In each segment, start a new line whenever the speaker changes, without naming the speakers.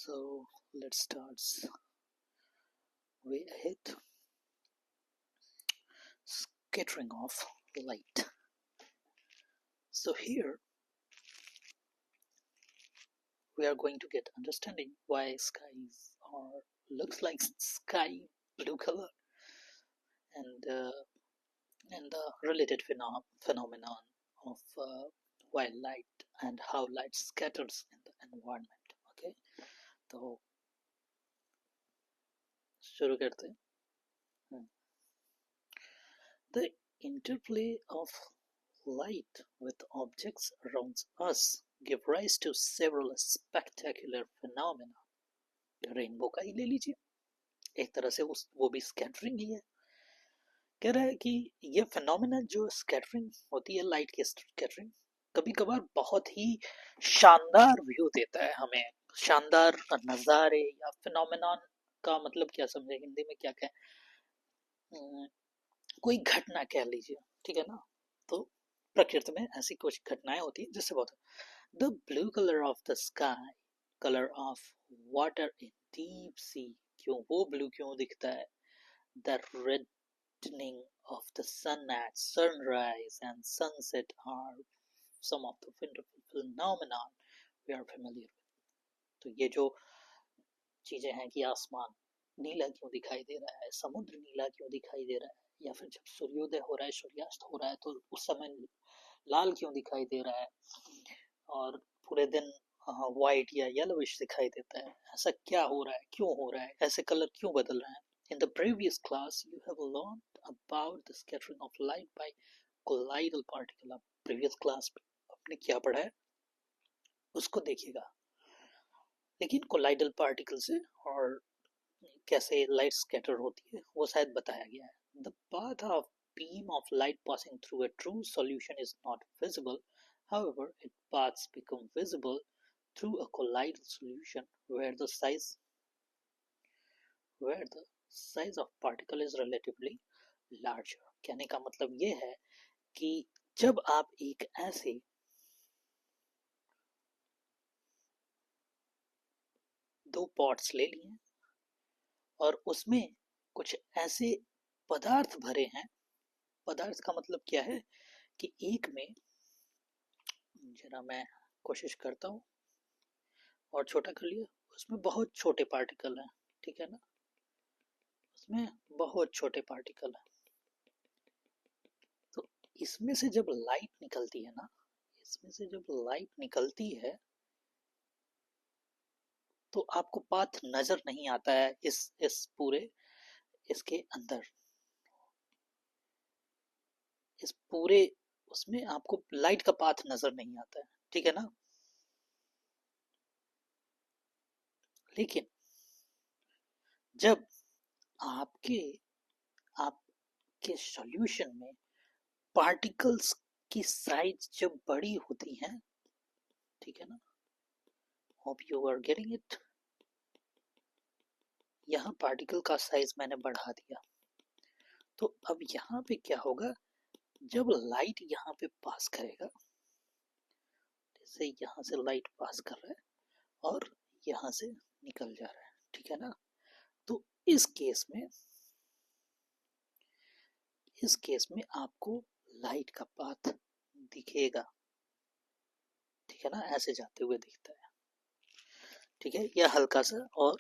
So let's start way ahead. Scattering of light. So here we are going to get understanding why skies are looks like sky blue color and the related phenomenon of why light and how light scatters in the environment. Okay, तो शुरू करते हैं. The interplay of light with objects around us give rise to several spectacular phenomena. Rainbow का ही ले लीजिए, एक तरह से वो भी स्कैटरिंग ही है. कह रहा है कि ये फिनोमेना जो स्कैटरिंग होती है, लाइट की स्कैटरिंग, कभी कभार बहुत ही शानदार व्यू देता है हमें, शानदार नज़ारे या फिनोमेनॉन का मतलब क्या समझे, हिंदी में क्या कहें, कोई घटना कह लीजिए, ठीक है ना. तो प्रकृति में ऐसी कुछ घटनाएं होती है जिससे बहुत the blue colour of the sky, colour of water in deep sea, क्यों वो ब्लू क्यों दिखता है, the reddening of the sun at sunrise and sunset are some of the wonderful phenomena we are familiar with. तो ये जो चीजें हैं कि आसमान नीला क्यों दिखाई दे रहा है, समुद्र नीला क्यों दिखाई दे रहा है, या फिर जब सूर्योदय हो रहा है, सूर्यास्त हो रहा है, तो उस समय लाल क्यों दिखाई दे रहा है और पूरे दिन व्हाइट या येलोविश दिखाई देता है. ऐसा क्या हो रहा है, क्यों हो रहा है, ऐसे कलर क्यों बदल रहे हैं. In the previous class you have learned about the scattering of light by colloidal particle. previous class में आपने क्या पढ़ा है उसको देखिएगा. लेकिन कोलाइडल पार्टिकल से और कैसे लाइट स्कैटर होती है वो शायद बताया गया है. The path of beam of light passing through a true solution is not visible. However, its paths become visible through a colloidal solution where the size of particle is relatively larger. कहने का मतलब ये है कि जब आप एक ऐसे दो पॉट्स ले लिए और उसमें कुछ ऐसे पदार्थ भरे हैं, पदार्थ का मतलब क्या है कि एक में, जरा मैं कोशिश करता हूँ और छोटा कर लिया, उसमें बहुत छोटे पार्टिकल हैं, ठीक है ना, उसमें बहुत छोटे पार्टिकल हैं. तो इसमें से जब लाइट निकलती है ना, इसमें से जब लाइट निकलती है तो आपको पाथ नजर नहीं आता है इस पूरे इसके अंदर, इस पूरे उसमें आपको लाइट का पाथ नजर नहीं आता है, ठीक है ना. लेकिन जब आपके सॉल्यूशन में पार्टिकल्स की साइज जब बड़ी होती है, ठीक है ना, hope you are getting it. यहाँ पार्टिकल का साइज मैंने बढ़ा दिया, तो अब यहाँ पे क्या होगा, जब लाइट यहाँ पे पास करेगा, जैसे यहाँ से लाइट पास कर रहा है और यहाँ से निकल जा रहा है, ठीक है ना. तो इस केस में आपको लाइट का पाथ दिखेगा, ठीक है ना, ऐसे जाते हुए दिखता है, ठीक है, यह हल्का सा और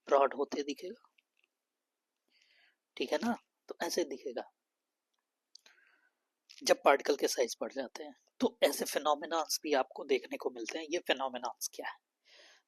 ब्रॉड होते दिखेगा, ठीक है ना. तो ऐसे दिखेगा जब पार्टिकल के साइज बढ़ जाते हैं. तो ऐसे फिनोमेनॉन्स भी आपको देखने को मिलते हैं. ये फिनोमेनॉन्स क्या है,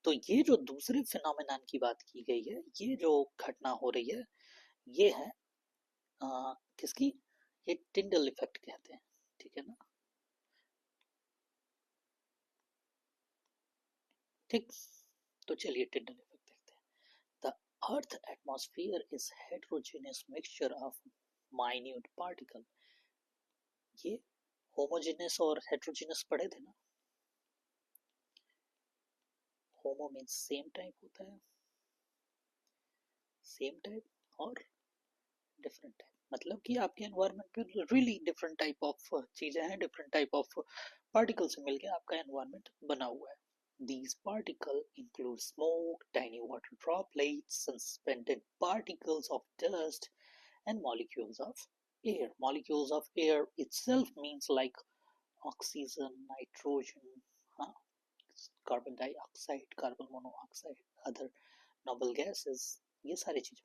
तो ये जो दूसरे फिनोमेनॉन की बात की गई है, ये जो घटना हो रही है, ये है किसकी, ये टिंडल इफेक्ट कहते हैं, ठीक है ना. ठीक, तो चलिए टिंडल इफेक्ट देखते हैं. The earth atmosphere is heterogeneous mixture of minute particle. ये होमोजेनियस और हेटेरोजेनियस पढ़े थे ना. होमो मीन्स सेम टाइप होता है, सेम टाइप, और डिफरेंट टाइप मतलब कि आपके एनवायरनमेंट में रियली डिफरेंट टाइप ऑफ चीजें हैं, डिफरेंट टाइप ऑफ पार्टिकल से मिलके आपका एनवायरनमेंट बना हुआ है. These particles include smoke, tiny water droplets, suspended particles of dust, and molecules of air. Molecules of air itself means like oxygen, nitrogen, huh? Carbon dioxide, carbon monoxide, other noble gases. ये सारी चीजें.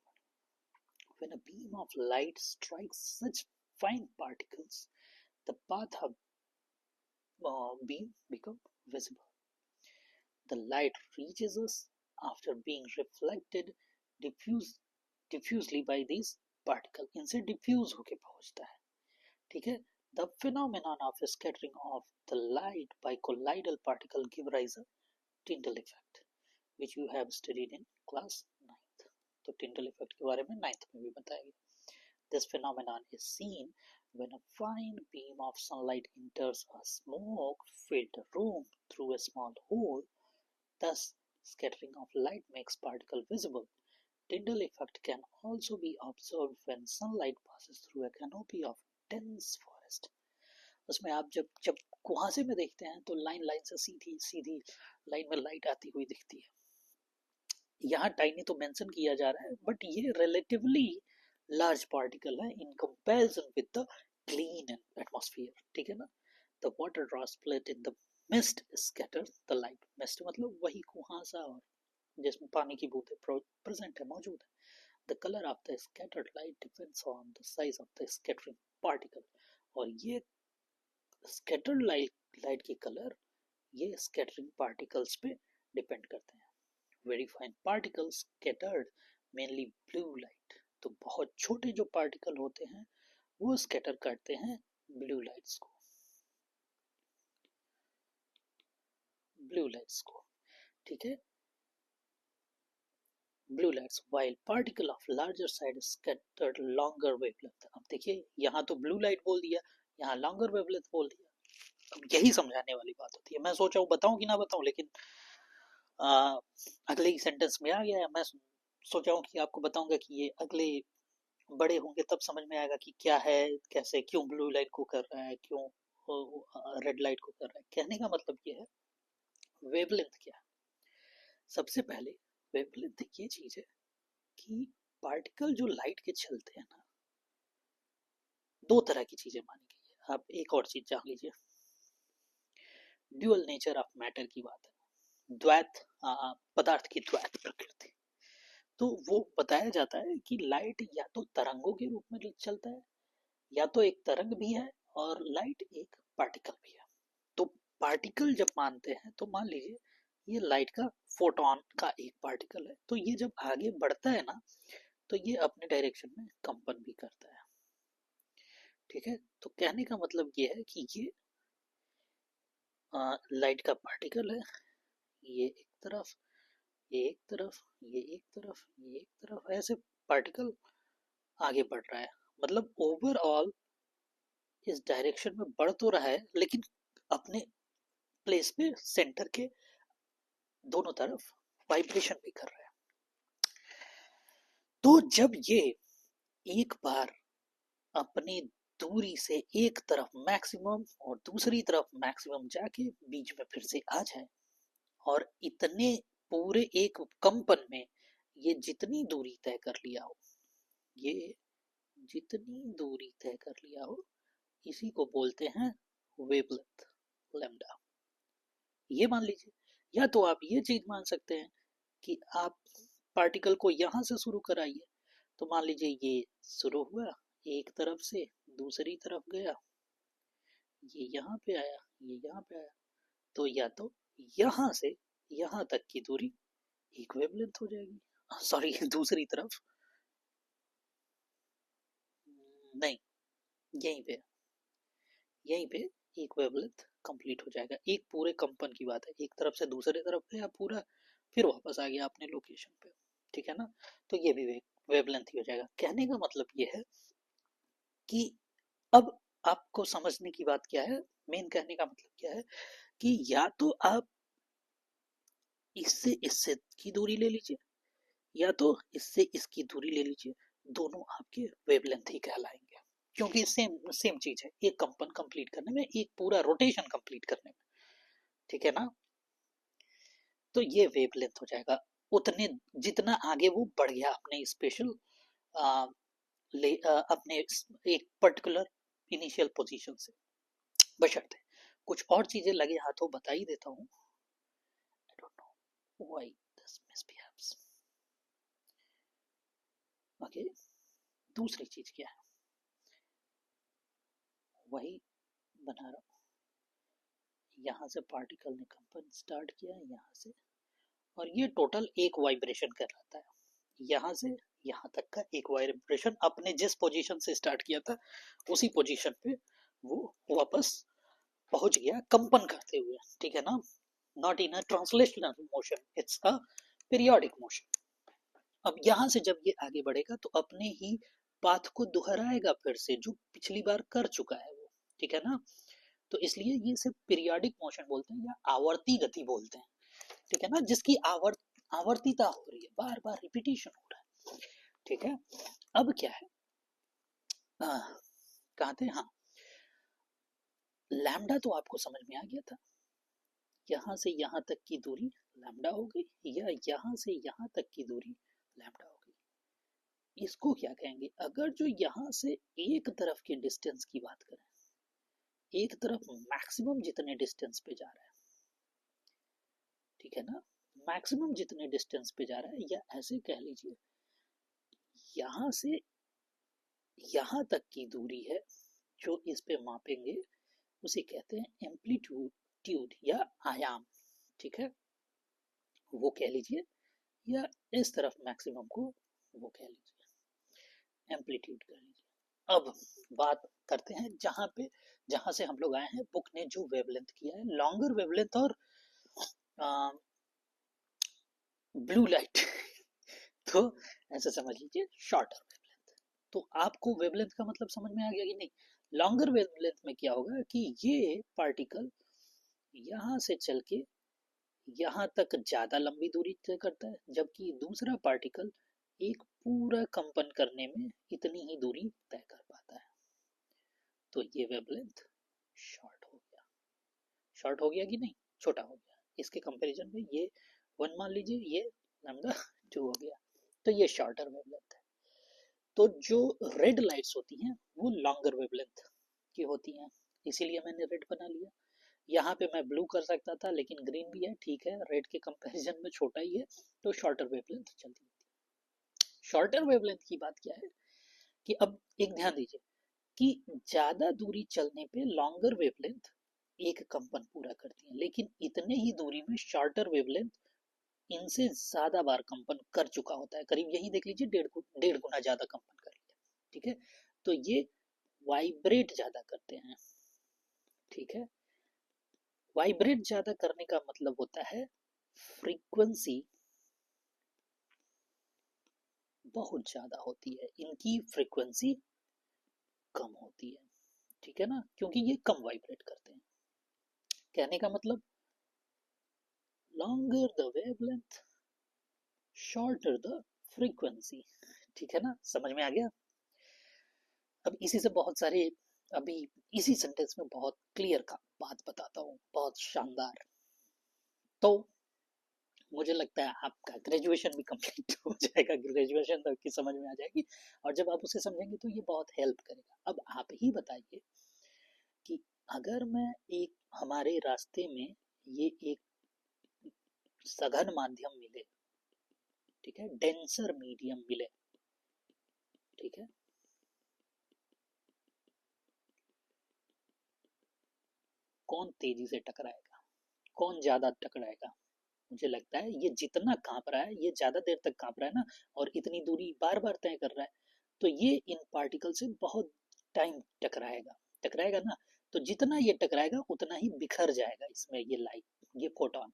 When a beam of light strikes such fine particles, the path of beam become visible. The light reaches us after being reflected diffusely by these particles. इनसे diffuse होके पहुंचता है. ठीक है. The phenomenon of scattering of the light by colloidal particle give rise to Tyndall effect, which you have studied in class 9th. तो Tyndall effect के बारे में 9th में भी बताया गया. This phenomenon is seen when a fine beam of sunlight enters a smoke-filled room through a small hole. Thus, scattering of light makes particle visible. Tyndall effect can also be observed when sunlight passes through a canopy of dense forest. उसमें आप जब कुहासे में देखते हैं तो line line से सीधी सीधी line में लाइट आती हुई दिखती है. यहाँ टाइनी तो मेंशन किया जा रहा है, बट ये रिलेटिवली लार्ज पार्टिकल है in comparison with the clean atmosphere. ठीक है ना. The water drop split in the mist scatter the light. Mist मतलब वही कुहासा और जिसमें पानी की बूंदें प्रेजेंट है, मौजूद है. The colour of the scattered light depends on the size of the scattering particle. और ये स्कैटर्ड लाइट की कलर ये स्कैटरिंग पार्टिकल्स पे डिपेंड करते हैं. Very fine particles scattered mainly blue light. तो बहुत छोटे जो पार्टिकल होते हैं वो स्कैटर करते हैं ब्लू लाइट्स को. ठीक है. Blue lights while particle of larger size scattered longer wavelength. अब देखिए यहाँ तो ब्लू लाइट बोल दिया, यहाँ लॉन्गर वेवलेंथ बोल दिया. अब यही समझाने वाली बात होती है. मैं सोचा हूँ बताऊं कि ना बताऊं, लेकिन अगले ही सेंटेंस में आ गया है. मैं सोचा हूँ कि आपको बताऊंगा कि ये अगले बड़े होंगे तब समझ में आएगा कि क्या है, कैसे, क्यों ब्लू लाइट को कर रहा है, क्यों रेड लाइट को कर रहा है. कहने का मतलब ये है वेवलेंथ क्या है. सबसे पहले वेवलेंथ ये चीज है कि पार्टिकल जो लाइट के चलते हैं ना, दो तरह की चीजें मानी गई है. आप एक और चीज जान लीजिए. ड्यूअल नेचर ऑफ मैटर की बात है. द्वैत पदार्थ की द्वैत प्रकृति. तो वो बताया जाता है कि लाइट या तो तरंगों के रूप में चलता है, या तो एक तरंग भी है और लाइट एक पार्टिकल भी है. तो पार्टिकल जब मानते हैं तो मान लीजिए ये लाइट का फोटोन का एक पार्टिकल है. तो ये जब आगे बढ़ता है ना तो ये अपने डायरेक्शन में कंपन भी करता है. ठीक है. तो कहने का मतलब ये है कि ये लाइट का पार्टिकल है. ये एक तरफ, ये एक तरफ, ये एक तरफ, ये एक तरफ, ऐसे पार्टिकल आगे बढ़ रहा है. मतलब ओवरऑल इस डायरेक्शन में बढ़ तो रहा है लेकिन अपने प्लेस पे सेंटर के दोनों तरफ वाइब्रेशन भी कर रहा है. तो जब ये एक बार अपनी दूरी से एक तरफ मैक्सिमम और दूसरी तरफ मैक्सिमम जाके बीच में फिर से आ जाए और इतने पूरे एक कंपन में ये जितनी दूरी तय कर लिया हो, ये जितनी दूरी तय कर लिया हो, इसी को बोलते हैं वेवलेंथ लैम्डा. ये मान लीजिए. या तो आप ये चीज मान सकते हैं कि आप पार्टिकल को यहां से शुरू कराइए. तो मान लीजिए ये शुरू हुआ एक तरफ से, दूसरी तरफ गया, ये यहाँ पे आया, ये यहाँ पे आया. तो या तो यहाँ से यहाँ तक की दूरी एक वेवलेंथ हो जाएगी. सॉरी दूसरी तरफ नहीं, यहीं पे एक वेवलेंथ कंप्लीट हो जाएगा. एक पूरे कंपन की बात है. एक तरफ से दूसरे तरफ गया पूरा, फिर वापस आ गया अपने लोकेशन पे. ठीक है ना. तो ये भी वेवलेंथ ही हो जाएगा. कहने का मतलब ये है कि अब आपको समझने की बात क्या है, मेन कहने का मतलब क्या है कि या तो आप इससे इससे की दूरी ले लीजिए, या तो इससे इसकी दूरी ले लीजिए. दोनों आपके वेवलेंथ ही कहलाएंगे, क्योंकि सेम सेम चीज है. एक कंपन कंप्लीट करने में, एक पूरा रोटेशन कंप्लीट करने में. ठीक है ना. तो ये वेवलेंथ हो जाएगा। उतने जितना आगे वो बढ़ गया अपने स्पेशल अपने एक पर्टिकुलर इनिशियल पोजीशन से, बशर्ते कुछ और चीजें लगे हाथों बता ही देता हूँ। I don't know why this misbehaves. Okay, दूसरी चीज क्या है, वही बना रहा हूँ। यहाँ से पार्टिकल ने कंपन स्टार्ट किया यहाँ से, और ये टोटल एक वाइब्रेशन कर रहा है। यहाँ से यहाँ तक का एक वाइब्रेशन अपने जिस पोजीशन से स्टार्ट किया था उसी पोजीशन पे वो वापस पहुंच गया कंपन करते हुए, ठीक है ना। Not in a translational motion, it's a periodic motion. अब यहाँ से जब ये आगे बढ़ेगा तो अपने ही पाथ को दोहराएगा फिर से, जो पिछली बार कर चुका है वो, ठीक है ना। तो इसलिए ये सिर्फ पीरियोडिक मोशन बोलते हैं या आवर्ती गति बोलते हैं, ठीक है ना, जिसकी आवर्तीता हो रही है, बार बार रिपीटिशन हो रहा है, ठीक है। अब क्या है, कहाँ थे, हाँ, लैम्डा तो आपको समझ में आ गया था। यहाँ से यहाँ तक की दूरी लैम्डा हो गई, या यहाँ से यहाँ तक की दूरी लैम्डा हो गई। इसको क्या कहेंगे, अगर जो यहाँ से एक तरफ के डिस्टेंस की बात करें, एक तरफ मैक्सिमम जितने डिस्टेंस पे जा रहा है, ठीक है ना, मैक्सिमम जितने डिस्टेंस पे जा रहा है, या ऐसे कह लीजिए यहाँ से यहाँ तक की दूरी है जो इस पे मापेंगे, उसे कहते हैं एम्पलीट्यूड या आयाम, ठीक है, वो कह लीजिए, या इस तरफ मैक्सिमम को वो कह लीजिए, एम्पलीट्यूड कह लीजिए। अब बात करते हैं जहां से हम लोग आए हैं, बुक ने जो वेवलेंथ किया है, लॉन्गर वेवलेंथ और ब्लू लाइट तो ऐसे समझ लीजिए शॉर्टर वेवलेंथ। तो आपको वेवलेंथ का मतलब समझ में आ गया कि नहीं। लॉन्गर वेवलेंथ में क्या होगा कि ये पार्टिकल यहाँ से चल के यहाँ तक ज्यादा लंबी दूरी तय करता है, जबकि दूसरा पार्टिकल एक पूरा कंपन करने में इतनी ही दूरी तय कर पाता है। तो ये वेवलेंथ शॉर्ट हो गया, शॉर्ट हो गया कि नहीं, छोटा हो गया। इसके कंपैरिजन में ये 1 मान लीजिए, ये लैम्डा 2 हो गया, तो ये शॉर्टर वेवलेंथ है। तो जो रेड लाइट्स होती हैं वो लॉन्गर वेवलेंथ की होती हैं, इसीलिए मैंने रेड बना लिया। यहाँ पे मैं ब्लू कर सकता था लेकिन ग्रीन भी है, ठीक है, रेड के कंपैरिजन में छोटा ही है, तो शॉर्टर वेवलेंथ चलती है। शॉर्टर वेवलेंथ की बात क्या है कि अब एक ध्यान दीजिए कि ज्यादा दूरी चलने पे लॉन्गर वेवलेंथ एक कंपन पूरा करती है, लेकिन इतने ही दूरी में शॉर्टर वेवलेंथ इनसे ज्यादा बार कंपन कर चुका होता है, करीब यही देख लीजिए 1.5 गुना ज्यादा कंपन कर लिया, ठीक है। तो ये वाइब्रेट ज्यादा करते हैं, ठीक है। वाइब्रेट ज्यादा करने का मतलब होता है फ्रीक्वेंसी बहुत ज्यादा होती है, इनकी फ्रीक्वेंसी कम होती है, ठीक है ना, क्योंकि ये कम वाइब्रेट करते हैं। कहने का मतलब longer the wavelength shorter the frequency, ठीक है ना, समझ में आ गया। अब इसी से बहुत सारे, अभी इसी सेंटेंस में बहुत क्लियर का बात बताता हूँ, बहुत शानदार। तो मुझे लगता है आपका ग्रेजुएशन भी कंप्लीट हो जाएगा, ग्रेजुएशन तक की समझ में आ जाएगी, और जब आप उसे समझेंगे तो ये बहुत हेल्प करेगा। अब आप ही बताइए कि अगर मैं एक, हमारे रास्ते में ये एक सघन माध्यम मिले, ठीक है, डेंसर मीडियम मिले, ठीक है, कौन तेजी से टकराएगा, कौन ज्यादा टकराएगा। मुझे लगता है ये जितना कांप रहा है, ये ज्यादा देर तक कांप रहा है ना, और इतनी दूरी बार बार तय कर रहा है, तो ये इन पार्टिकल से बहुत टाइम टकराएगा, टकराएगा ना। तो जितना ये टकराएगा उतना ही बिखर जाएगा इसमें ये लाइट, ये फोटोन,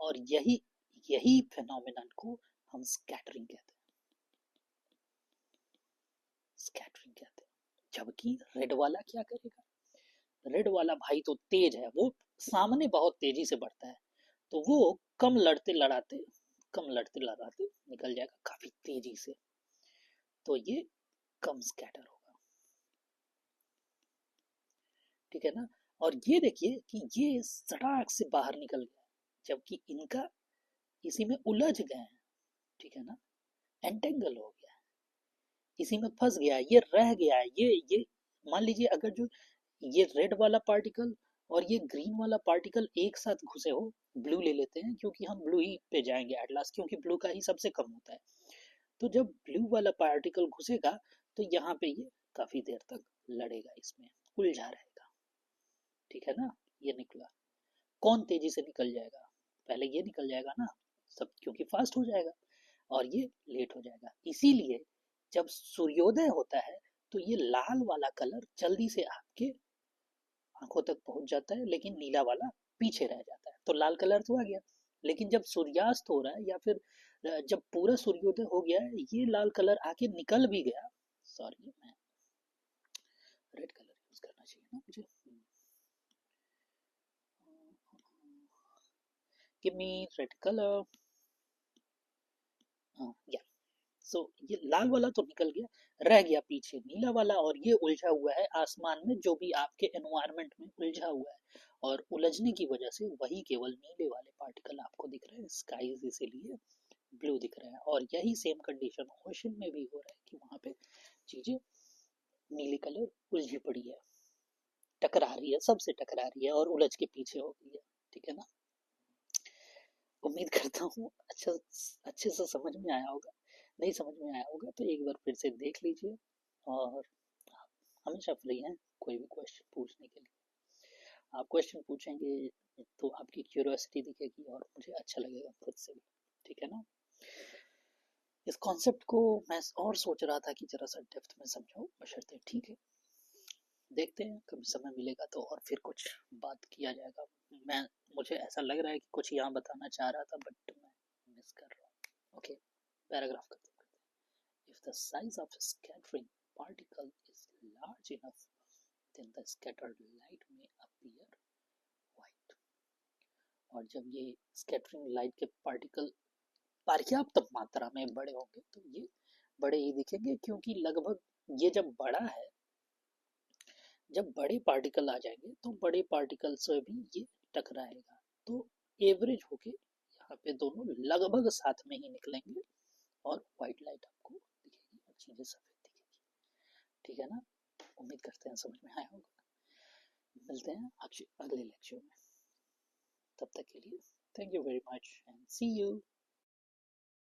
और यही यही फेनोमेनन को हम स्कैटरिंग कहते हैं, स्कैटरिंग कहते हैं। जबकि रेड वाला क्या करेगा, रेड वाला भाई तो तेज है, वो सामने बहुत तेजी से बढ़ता है, तो वो कम लड़ते लड़ाते निकल जाएगा काफी तेजी से, तो ये कम स्कैटर होगा, ठीक है ना। और ये देखिए कि ये सड़क से बाहर निकल गया, जबकि इनका इसी में उलझ गए हैं, ठीक है ना, एंटेंगल हो गया है, इसी में फंस गया है, ये रह गया है, ये मान लीजिए अगर जो ये रेड वाला पार्टिकल और ये ग्रीन वाला पार्टिकल एक साथ घुसे हो, ब्लू ले लेते हैं क्योंकि हम ब्लू ही पे जाएंगे एट लास्ट, क्योंकि ब्लू का ही सबसे कम होता है। तो जब ब्लू वाला पार्टिकल घुसेगा तो यहाँ पे ये काफी देर तक लड़ेगा, इसमें उलझा रहेगा, ठीक है ना। ये निकला, कौन तेजी से निकल जाएगा, पहले ये निकल जाएगा ना, सब क्योंकि फास्ट हो जाएगा, और ये लेट हो जाएगा। इसीलिए जब सूर्योदय होता है तो ये लाल वाला कलर जल्दी से आपके आंखों तक पहुंच जाता है, लेकिन नीला वाला पीछे रह जाता है। तो लाल कलर तो आ गया, लेकिन जब सूर्यास्त हो रहा है या फिर जब पूरा सूर्योदय हो गया है, ये लाल कलर आके निकल भी गया। सॉरी, मैं रेड कलर यूज करना चाहिए ना मुझे। Give me red colour. या सो ये लाल वाला तो निकल गया, रह गया पीछे नीला वाला, और ये उलझा हुआ है आसमान में, जो भी आपके एनवायरनमेंट में उलझा हुआ है, और उलझने की वजह से वही केवल नीले वाले पार्टिकल आपको दिख रहे हैं, स्काईज इसीलिए ब्लू दिख रहे हैं। और यही सेम कंडीशन ओशन में भी हो रहा है कि वहां पे चीजें नीली कलर उलझी पड़ी है, टकरा रही है, सबसे टकरा रही है और उलझ के पीछे हो गई है, ठीक है ना। उम्मीद करता हूँ अच्छा, अच्छे से समझ में आया होगा। नहीं समझ में आया होगा तो एक बार फिर से देख लीजिए, और आप हमेशा फ्री हैं कोई भी क्वेश्चन पूछने के लिए। आप क्वेश्चन पूछेंगे तो आपकी क्यूरियोसिटी दिखेगी और मुझे अच्छा लगेगा खुद से भी, ठीक है ना। इस कॉन्सेप्ट को मैं और सोच रहा था कि जरा सा डेप्थ में समझाऊं, बशर्ते ठीक है, देखते हैं कभी समय मिलेगा तो और फिर कुछ बात किया जाएगा। मैं मुझे ऐसा लग रहा है कि कुछ यहाँ बताना चाह रहा था बट मैं मिस कर रहा हूँ। ओके, पैराग्राफ खत्म करते हैं। If the size of a scattering particle is large enough, then the scattered light may appear white. और जब ये स्कैटरिंग लाइट के पार्टिकल पर्याप्त मात्रा में बड़े होंगे तो ये बड़े ही दिखेंगे, क्योंकि लगभग ये जब बड़ा है, जब बड़े पार्टिकल आ जाएंगे तो बड़े पार्टिकल से भी ये टकराएगा, तो एवरेज होके यहाँ पे दोनों लगभग साथ में ही निकलेंगे और व्हाइट लाइट आपको दिखेगी और चीजें सफेद दिखेगी, ठीक है ना। उम्मीद करते हैं समझ में आया होगा। मिलते हैं अगले लेक्चर में, तब तक के लिए thank you very much and see you.